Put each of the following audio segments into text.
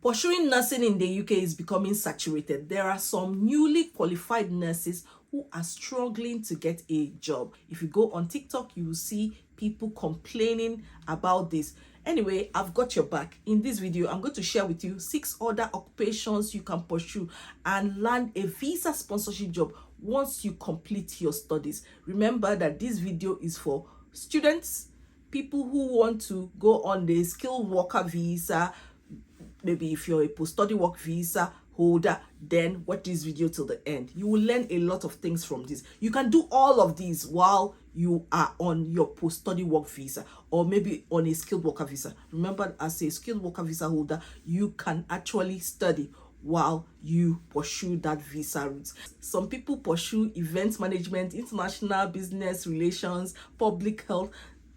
Pursuing nursing in the UK is becoming saturated. There are some newly qualified nurses who are struggling to get a job. If you go on TikTok, you will see people complaining about this. Anyway, I've got your back. In this video, I'm going to share with you 6 other occupations you can pursue and land a visa sponsorship job once you complete your studies. Remember that this video is for students, people who want to go on the skilled worker visa. Maybe if you're a post-study work visa holder, then watch this video till the end. You will learn a lot of things from this. You can do all of these while you are on your post-study work visa or maybe on a skilled worker visa. Remember, as a skilled worker visa holder, you can actually study while you pursue that visa route. Some people pursue event management, international business relations, public health.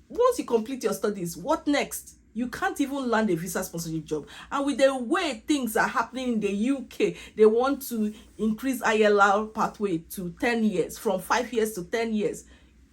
Once you complete your studies, what next? You can't even land a visa sponsorship job. And with the way things are happening in the UK, they want to increase ILR pathway to 10 years, from 5 years to 10 years.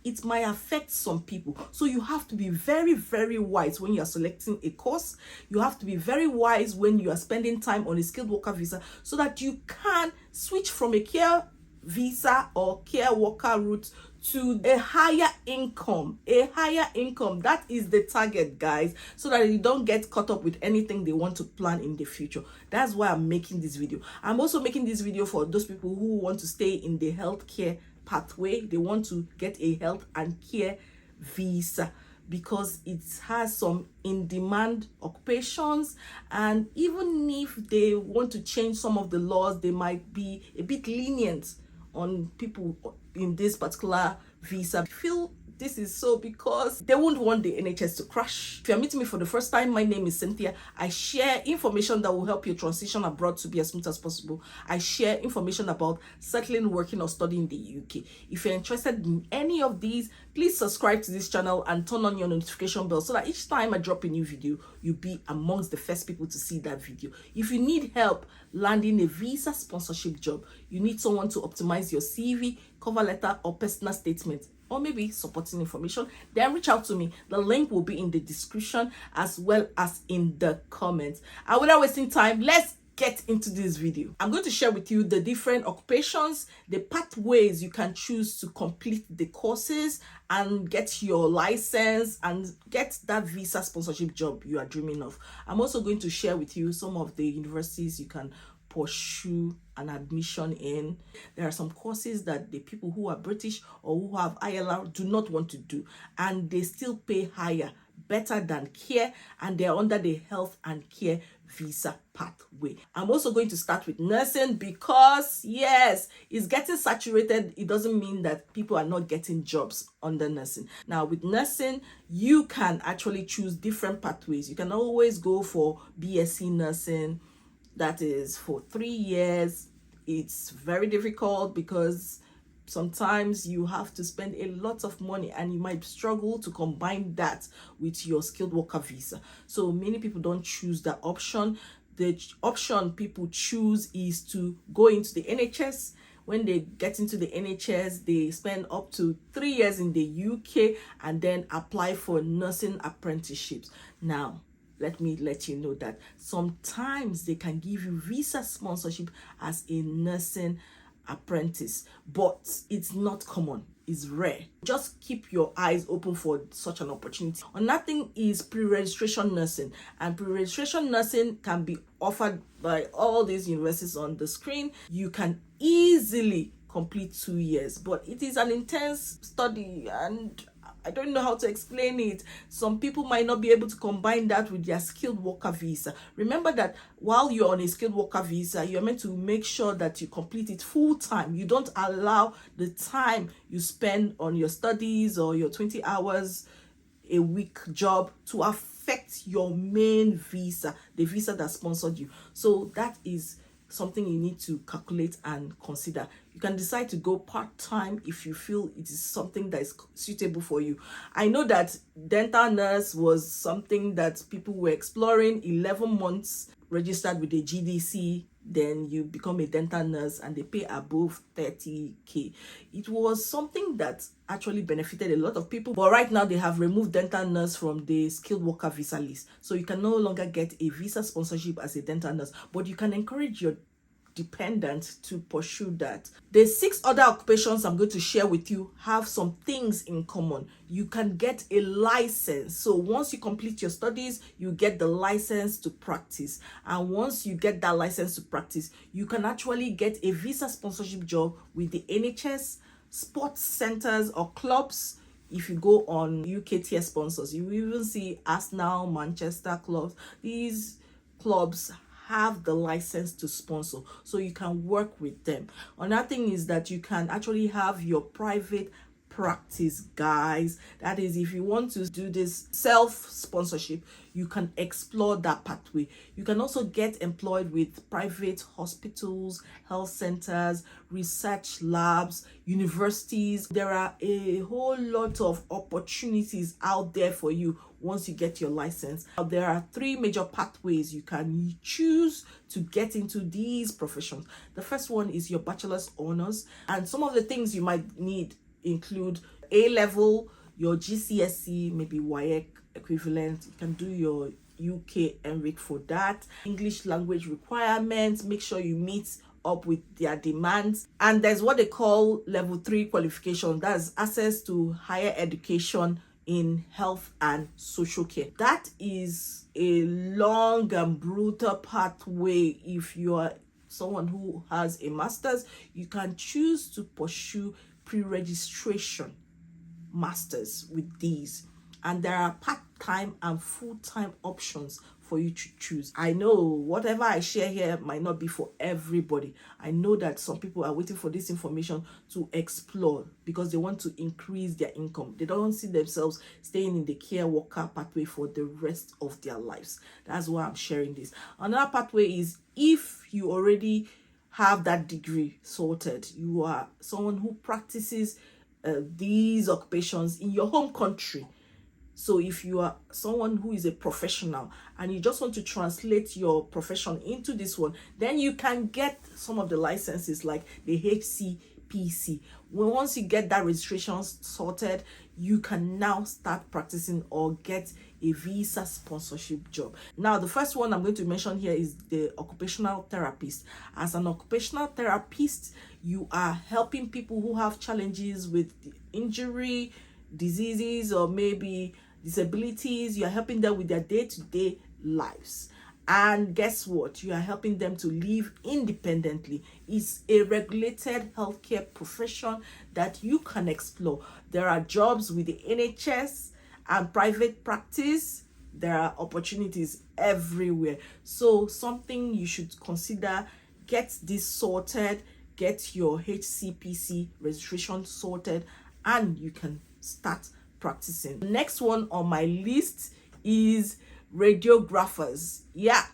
It might affect some people. So you have to be very, very wise when you are selecting a course. You have to be very wise when you are spending time on a skilled worker visa so that you can switch from a care visa or care worker route to a higher income. That is the target, guys, so that you don't get caught up with anything they want to plan in the future. That's why I'm making this video. I'm also making this video for those people who want to stay in the healthcare pathway. They want to get a health and care visa because it has some in-demand occupations, and even if they want to change some of the laws, they might be a bit lenient on people in this particular visa. I feel this is so because they won't want the NHS to crash. If you're meeting me for the first time, my name is Cynthia. I share information that will help you transition abroad to be as smooth as possible. I share information about settling, working, or studying in the UK. If you're interested in any of these, please subscribe to this channel and turn on your notification bell so that each time I drop a new video, you'll be amongst the first people to see that video. If you need help landing a visa sponsorship job, you need someone to optimize your CV, cover letter, or personal statement, or maybe supporting information, then reach out to me. The link will be in the description as well as in the comments. And without wasting time, let's get into this video. I'm going to share with you the different occupations, the pathways you can choose to complete the courses and get your license and get that visa sponsorship job you are dreaming of. I'm also going to share with you some of the universities you can pursue an admission in. There are some courses that the people who are British or who have ILR do not want to do, and they still pay higher, better than care, and they're under the health and care visa pathway. I'm also going to start with nursing because yes, it's getting saturated. It doesn't mean that people are not getting jobs under nursing. Now with nursing, you can actually choose different pathways. You can always go for BSc nursing. That is for 3 years. It's very difficult because sometimes you have to spend a lot of money and you might struggle to combine that with your skilled worker visa. So many people don't choose that option. The option people choose is to go into the NHS. When they get into the NHS, they spend up to 3 years in the UK and then apply for nursing apprenticeships. Now, let me let you know that sometimes they can give you visa sponsorship as a nursing apprentice, but it's not common. It's rare. Just keep your eyes open for such an opportunity. Another thing is pre-registration nursing, and pre-registration nursing can be offered by all these universities on the screen. You can easily complete 2 years, but it is an intense study and I don't know how to explain it. Some people might not be able to combine that with their skilled worker visa. Remember that while you're on a skilled worker visa, you're meant to make sure that you complete it full time. You don't allow the time you spend on your studies or your 20 hours a week job to affect your main visa, the visa that sponsored you. So that is something you need to calculate and consider. You can decide to go part-time if you feel it is something that is suitable for you. I know that dental nurse was something that people were exploring. 11 months registered with the GDC then you become a dental nurse, and they pay above 30k. It was something that actually benefited a lot of people, but right now they have removed dental nurse from the skilled worker visa list, so you can no longer get a visa sponsorship as a dental nurse, but you can encourage your dependent to pursue that. The 6 other occupations I'm going to share with you have some things in common. You can get a license. So once you complete your studies, you get the license to practice. And once you get that license to practice, you can actually get a visa sponsorship job with the NHS, sports centers or clubs. If you go on UK tier sponsors, you will even see Arsenal, Manchester clubs. These clubs have the license to sponsor, so you can work with them. Another thing is that you can actually have your private practice, guys. That is, if you want to do this self-sponsorship, you can explore that pathway. You can also get employed with private hospitals, health centers, research labs, universities. There are a whole lot of opportunities out there for you once you get your license. There are 3 major pathways you can choose to get into these professions. The first one is your bachelor's honors, and some of the things you might need include A-level, your GCSE, maybe WAEC equivalent. You can do your UK MRIC for that. English language requirements, make sure you meet up with their demands. And there's what they call level 3 qualification. That's access to higher education in health and social care. That is a long and brutal pathway. If you are someone who has a master's, you can choose to pursue pre-registration masters with these, and there are part-time and full-time options for you to choose. I know whatever I share here might not be for everybody. I know that some people are waiting for this information to explore because they want to increase their income. They don't see themselves staying in the care worker pathway for the rest of their lives. That's why I'm sharing this. Another pathway is if you already have that degree sorted, you are someone who practices these occupations in your home country. So if you are someone who is a professional and you just want to translate your profession into this one, then you can get some of the licenses like the HCPC. Once you get that registration sorted, you can now start practicing or get a visa sponsorship job. Now, the first one I'm going to mention here is the occupational therapist. As an occupational therapist, you are helping people who have challenges with injury, diseases, or maybe disabilities. You are helping them with their day-to-day lives. And guess what? You are helping them to live independently. It's a regulated healthcare profession that you can explore. There are jobs with the NHS and private practice. There are opportunities everywhere. So something you should consider. Get this sorted, get your HCPC registration sorted, and you can start practicing. The next one on my list is radiographers. Yeah,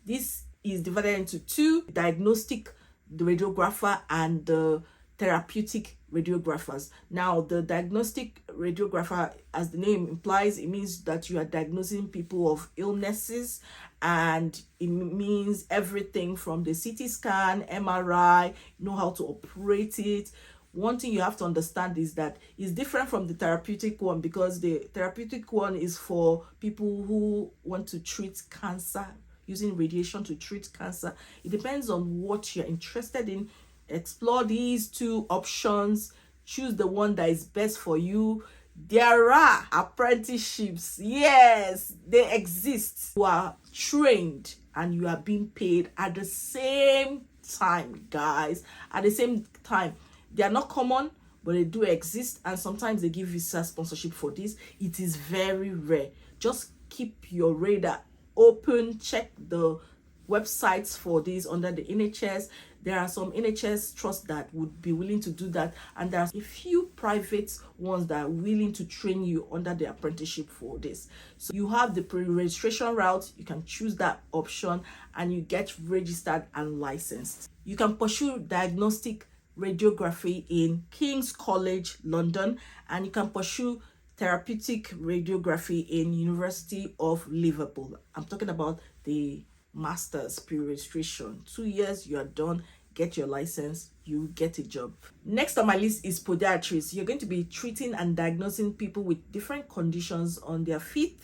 this is divided into 2: diagnostic radiographer and the therapeutic radiographers. Now, the diagnostic radiographer, as the name implies, it means that you are diagnosing people of illnesses, and it means everything from the CT scan, MRI, you know how to operate it. One thing you have to understand is that it's different from the therapeutic one, because the therapeutic one is for people who want to treat cancer, using radiation to treat cancer. It depends on what you're interested in. Explore these 2 options, choose the one that is best for you. There are apprenticeships. Yes, they exist. You are trained and you are being paid at the same time, guys. At the same time. They are not common, but they do exist, and sometimes they give visa sponsorship for this. It is very rare. Just keep your radar open. Check the websites for this under the NHS. There are some NHS trusts that would be willing to do that, and there are a few private ones that are willing to train you under the apprenticeship for this. So you have the pre-registration route. You can choose that option and you get registered and licensed. You can pursue diagnostic radiography in King's College London, and you can pursue therapeutic radiography in University of Liverpool. I'm talking about the master's pre-registration. 2 years, you are done, get your license, you get a job. Next on my list is podiatrist. You're going to be treating and diagnosing people with different conditions on their feet,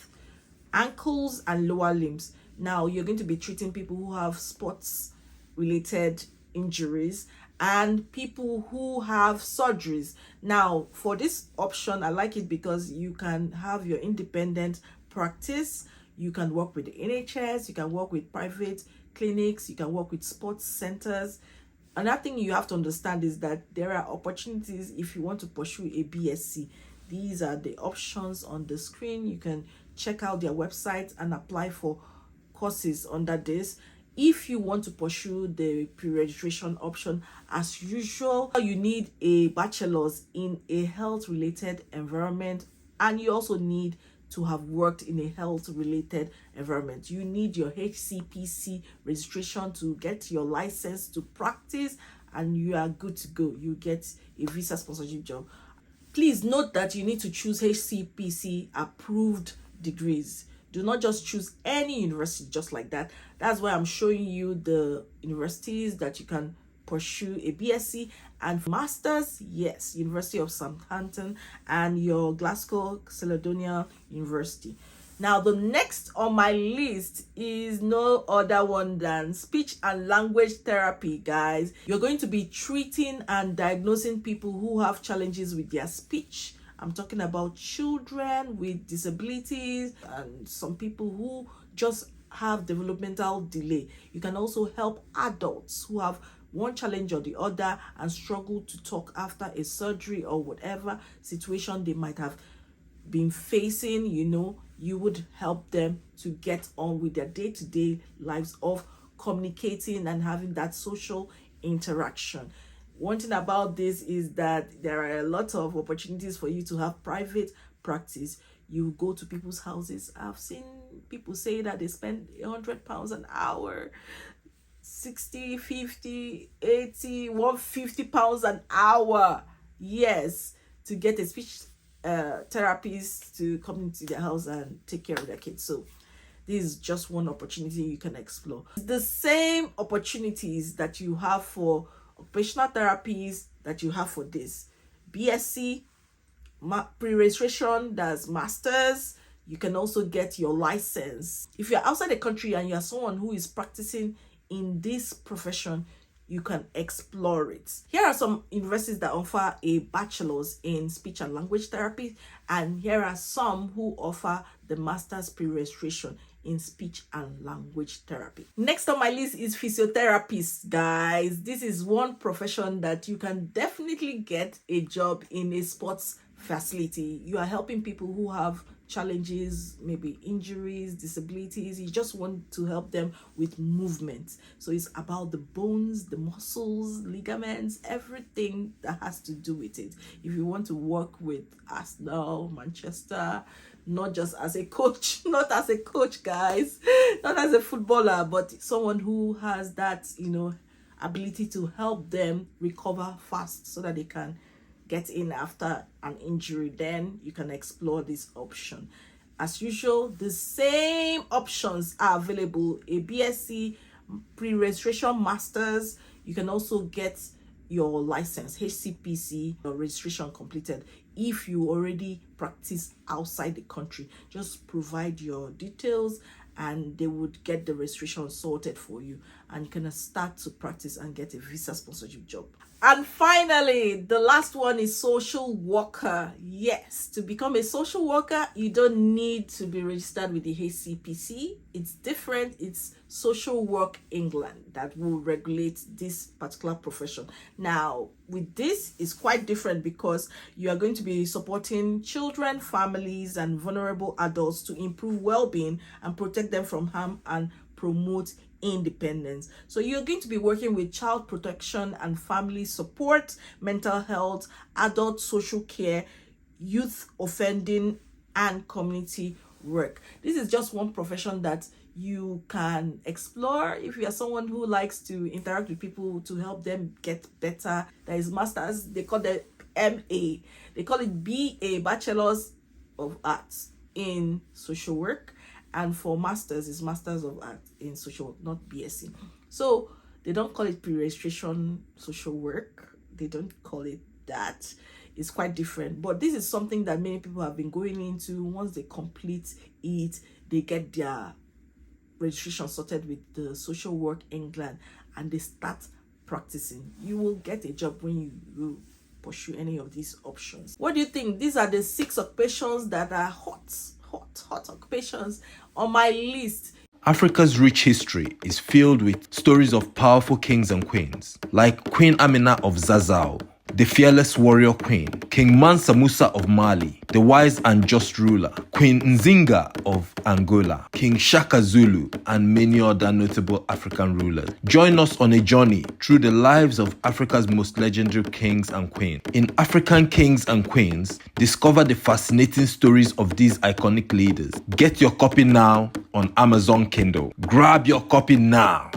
ankles, and lower limbs. Now, you're going to be treating people who have sports related injuries and people who have surgeries. Now, for this option, I like it because you can have your independent practice. You can work with the NHS, you can work with private clinics, you can work with sports centers. Another thing you have to understand is that there are opportunities if you want to pursue a BSc. These are the options on the screen. You can check out their website and apply for courses under this. If you want to pursue the pre-registration option, as usual, you need a bachelor's in a health-related environment, and you also need to have worked in a health-related environment. You need your HCPC registration to get your license to practice, and you are good to go. You get a visa sponsorship job. Please note that you need to choose HCPC approved degrees. Do not just choose any university just like that. That's why I'm showing you the universities that you can pursue a BSc and masters. Yes, University of Southampton and your Glasgow Caledonian University. Now, the next on my list is no other one than speech and language therapy, guys. You're going to be treating and diagnosing people who have challenges with their speech. I'm talking about children with disabilities and some people who just have developmental delay. You can also help adults who have one challenge or the other and struggle to talk after a surgery or whatever situation they might have been facing. You would help them to get on with their day-to-day lives of communicating and having that social interaction. One thing about this is that there are a lot of opportunities for you to have private practice. You go to people's houses. I've seen people say that they spend £100 an hour, 60, 50, 80, £150 an hour. Yes, to get a speech therapist to come into their house and take care of their kids. So this is just one opportunity you can explore. The same opportunities that you have for occupational therapies that you have for this BSc pre-registration, that's masters. You can also get your license. If you're outside the country and you're someone who is practicing in this profession, you can explore it. Here are some universities that offer a bachelor's in speech and language therapy, and here are some who offer the master's pre-registration in speech and language therapy. Next on my list is physiotherapist, guys. This is one profession that you can definitely get a job in a sports facility. You are helping people who have challenges, maybe injuries, disabilities. You just want to help them with movement. So it's about the bones, the muscles, ligaments, everything that has to do with it. If you want to work with Arsenal, Manchester, not just as a coach, not as a coach, guys, not as a footballer, but someone who has that, ability to help them recover fast so that they can get in after an injury, then you can explore this option. As usual, the same options are available. A BSc pre-registration masters. You can also get your license, HCPC, your registration completed. If you already practice outside the country, just provide your details and they would get the registration sorted for you, and you can start to practice and get a visa sponsorship job. And finally, the last one is social worker. Yes, to become a social worker, you don't need to be registered with the HCPC. It's different. It's Social Work England that will regulate this particular profession. Now, with this, it's quite different because you are going to be supporting children, families, and vulnerable adults to improve well-being and protect them from harm and promote independence. So you're going to be working with child protection and family support, mental health, adult social care, youth offending, and community work. This is just one profession that you can explore if you are someone who likes to interact with people to help them get better. There is masters, they call it MA, they call it BA, Bachelor's of Arts in Social Work, And for masters, it's Masters of Art in Social Work, not BSc. So they don't call it pre-registration social work. They don't call it that. It's quite different. But this is something that many people have been going into. Once they complete it, they get their registration sorted with the Social Work England and they start practicing. You will get a job when you pursue any of these options. What do you think? These are the 6 occupations that are hot occupations on my list. Africa's rich history is filled with stories of powerful kings and queens, like Queen Amina of Zazzau, the fearless warrior queen, King Mansa Musa of Mali, the wise and just ruler, Queen Nzinga of Angola, King Shaka Zulu, and many other notable African rulers. Join us on a journey through the lives of Africa's most legendary kings and queens. In African Kings and Queens, discover the fascinating stories of these iconic leaders. Get your copy now on Amazon Kindle. Grab your copy now.